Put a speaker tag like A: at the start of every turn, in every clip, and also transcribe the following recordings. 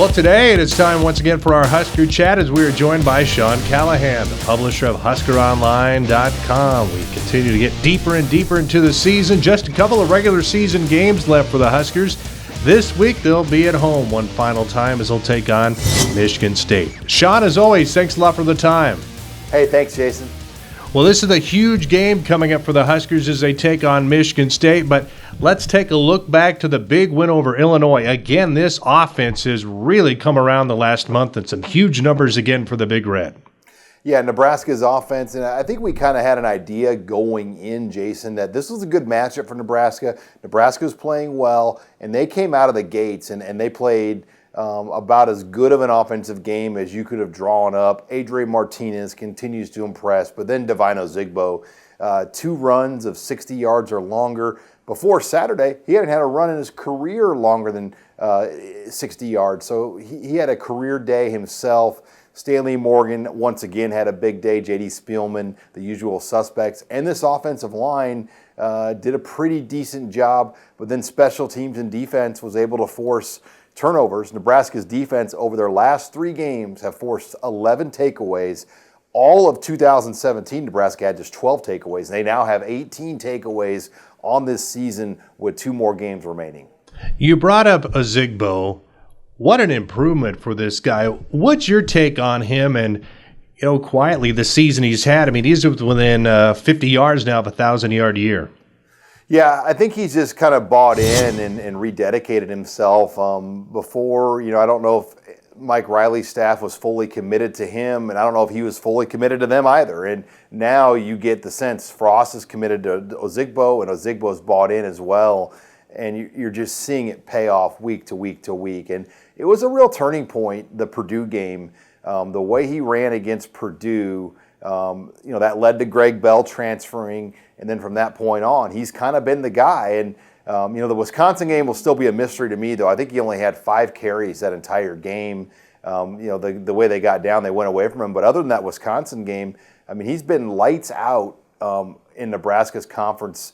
A: Well, today it is time once again for our Husker Chat as we are joined by Sean Callahan, the publisher of HuskerOnline.com. We continue to get deeper and deeper into the season. Just a couple of regular season games left for the Huskers. This week they'll be at home one final time as they'll take on Michigan State. Sean, as always, thanks a lot for the time.
B: Hey, thanks, Jayson.
A: Well, this is a huge game coming up for the Huskers as they take on Michigan State, but let's take a look back to the big win over Illinois. Again, this offense has really come around the last month and some huge numbers again for the Big Red.
B: Yeah, Nebraska's offense, and I think we kind of had an idea going in, Jayson, that this was a good matchup for Nebraska. Nebraska's playing well, and they came out of the gates, and they played about as good of an offensive game as you could have drawn up. Adrian Martinez continues to impress, but then Divino Zigbo, 2 runs of 60 yards or longer. Before Saturday, he hadn't had a run in his career longer than 60 yards, so he had a career day himself. Stanley Morgan, once again, had a big day. J.D. Spielman, the usual suspects. And this offensive line did a pretty decent job, but then special teams and defense was able to force turnovers. Nebraska's defense over their last 3 games have forced 11 takeaways. All of 2017, Nebraska had just 12 takeaways. They now have 18 takeaways on this season with 2 more games remaining.
A: You brought up Zigbo. What an improvement for this guy. What's your take on him and, quietly the season he's had? I mean, he's within 50 yards now of a 1,000-yard year.
B: Yeah, I think he's just kind of bought in and rededicated himself. Before, I don't know if Mike Riley's staff was fully committed to him, and I don't know if he was fully committed to them either. And now you get the sense Frost is committed to Ozigbo, and Ozigbo's bought in as well. And you're just seeing it pay off week to week to week. And it was a real turning point, the Purdue game. The way he ran against Purdue, that led to Greg Bell transferring. And then from that point on, he's kind of been the guy. And, the Wisconsin game will still be a mystery to me, though. I think he only had 5 carries that entire game. The way they got down, they went away from him. But other than that Wisconsin game, I mean, he's been lights out in Nebraska's conference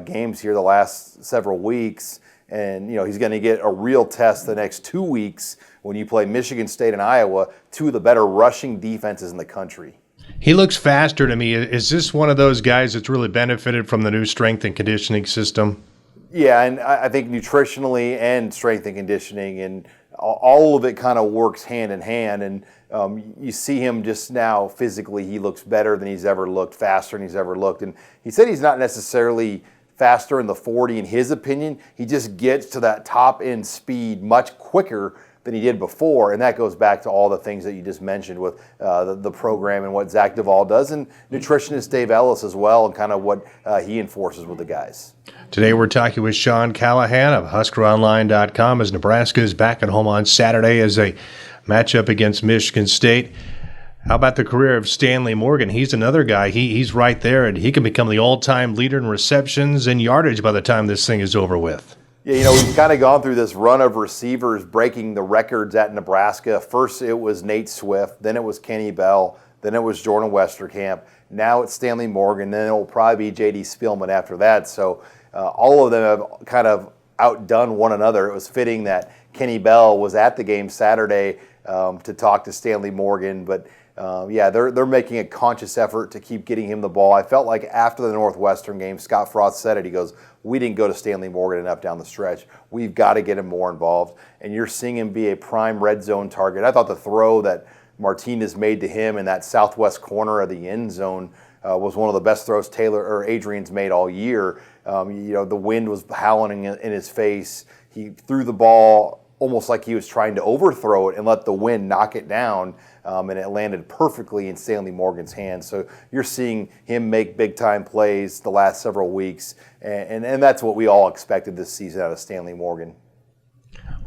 B: games here the last several weeks. And, he's going to get a real test the next 2 weeks when you play Michigan State and Iowa, 2 of the better rushing defenses in the country.
A: He looks faster to me. Is this one of those guys that's really benefited from the new strength and conditioning system?
B: Yeah, and I think nutritionally and strength and conditioning and all of it kind of works hand in hand. And you see him just now physically, he looks better than he's ever looked, faster than he's ever looked. And he said he's not necessarily faster in the 40 in his opinion. He just gets to that top end speed much quicker than he did before, and that goes back to all the things that you just mentioned with the program and what Zach Duvall does, and nutritionist Dave Ellis as well, and kind of what he enforces with the guys.
A: Today we're talking with Sean Callahan of HuskerOnline.com as Nebraska is back at home on Saturday as a matchup against Michigan State. How about the career of Stanley Morgan? He's another guy. He's right there, and he can become the all-time leader in receptions and yardage by the time this thing is over with.
B: Yeah, we've kind of gone through this run of receivers breaking the records at Nebraska. First it was Nate Swift, then it was Kenny Bell, then it was Jordan Westerkamp. Now it's Stanley Morgan, then it will probably be J.D. Spielman after that. So all of them have kind of outdone one another. It was fitting that Kenny Bell was at the game Saturday to talk to Stanley Morgan, but they're making a conscious effort to keep getting him the ball. I felt like after the Northwestern game, Scott Frost said it. He goes, we didn't go to Stanley Morgan enough down the stretch. We've got to get him more involved. And you're seeing him be a prime red zone target. I thought the throw that Martinez made to him in that southwest corner of the end zone was one of the best throws Adrian's made all year. The wind was howling in his face. He threw the ball almost like he was trying to overthrow it and let the wind knock it down, and it landed perfectly in Stanley Morgan's hands. So you're seeing him make big-time plays the last several weeks, and that's what we all expected this season out of Stanley Morgan.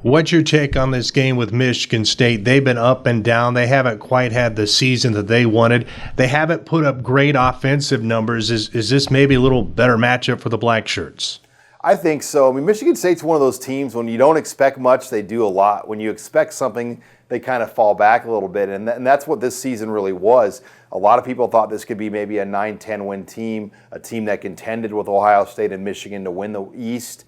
A: What's your take on this game with Michigan State? They've been up and down. They haven't quite had the season that they wanted. They haven't put up great offensive numbers. Is this maybe a little better matchup for the Black Shirts?
B: I think so. I mean, Michigan State's one of those teams when you don't expect much, they do a lot. When you expect something, they kind of fall back a little bit, and that's what this season really was. A lot of people thought this could be maybe a 9-10 win team, a team that contended with Ohio State and Michigan to win the East.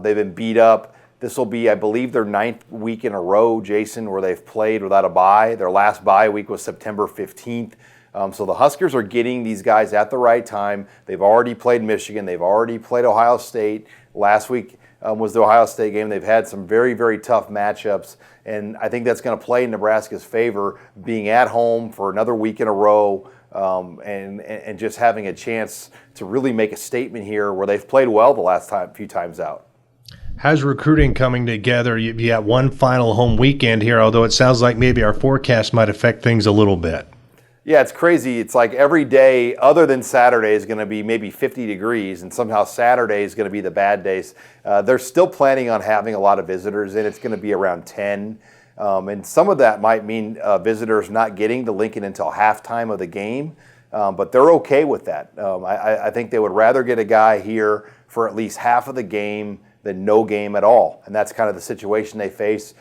B: They've been beat up This will be, I believe, their 9th week in a row, Jayson, where they've played without a bye. Their last bye week was September 15th. So the Huskers are getting these guys at the right time. They've already played Michigan. They've already played Ohio State. Last week was the Ohio State game. They've had some very, very tough matchups, and I think that's going to play in Nebraska's favor, being at home for another week in a row, and just having a chance to really make a statement here where they've played well the last few times out.
A: How's recruiting coming together? You got one final home weekend here, although it sounds like maybe our forecast might affect things a little bit.
B: Yeah, it's crazy. It's like every day other than Saturday is going to be maybe 50 degrees, and somehow Saturday is going to be the bad days. They're still planning on having a lot of visitors, and it's going to be around 10. And some of that might mean visitors not getting to Lincoln until halftime of the game, but they're okay with that. I think they would rather get a guy here for at least half of the game than no game at all, and that's kind of the situation they face.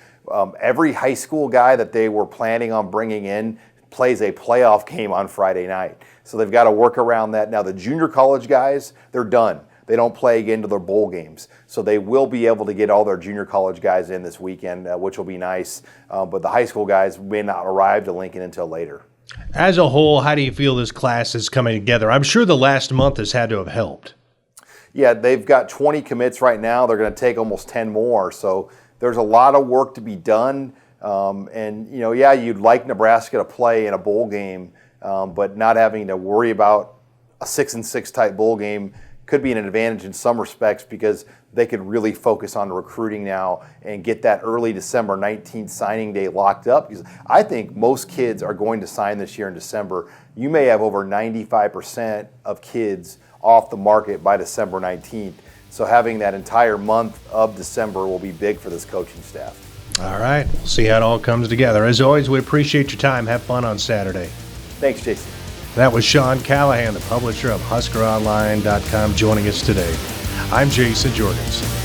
B: Every high school guy that they were planning on bringing in plays a playoff game on Friday night. So they've got to work around that. Now the junior college guys, they're done. They don't play again to their bowl games. So they will be able to get all their junior college guys in this weekend, which will be nice. But the high school guys may not arrive to Lincoln until later.
A: As a whole, how do you feel this class is coming together? I'm sure the last month has had to have helped.
B: Yeah, they've got 20 commits right now. They're going to take almost 10 more. So there's a lot of work to be done. And, yeah, you'd like Nebraska to play in a bowl game, but not having to worry about a 6-6 type bowl game could be an advantage in some respects because they could really focus on recruiting now and get that early December 19th signing day locked up. Because I think most kids are going to sign this year in December. You may have over 95% of kids off the market by December 19th. So having that entire month of December will be big for this coaching staff.
A: All right. We'll see how it all comes together. As always, we appreciate your time. Have fun on Saturday.
B: Thanks, Jayson.
A: That was Sean Callahan, the publisher of HuskerOnline.com, joining us today. I'm Jayson Jorensen.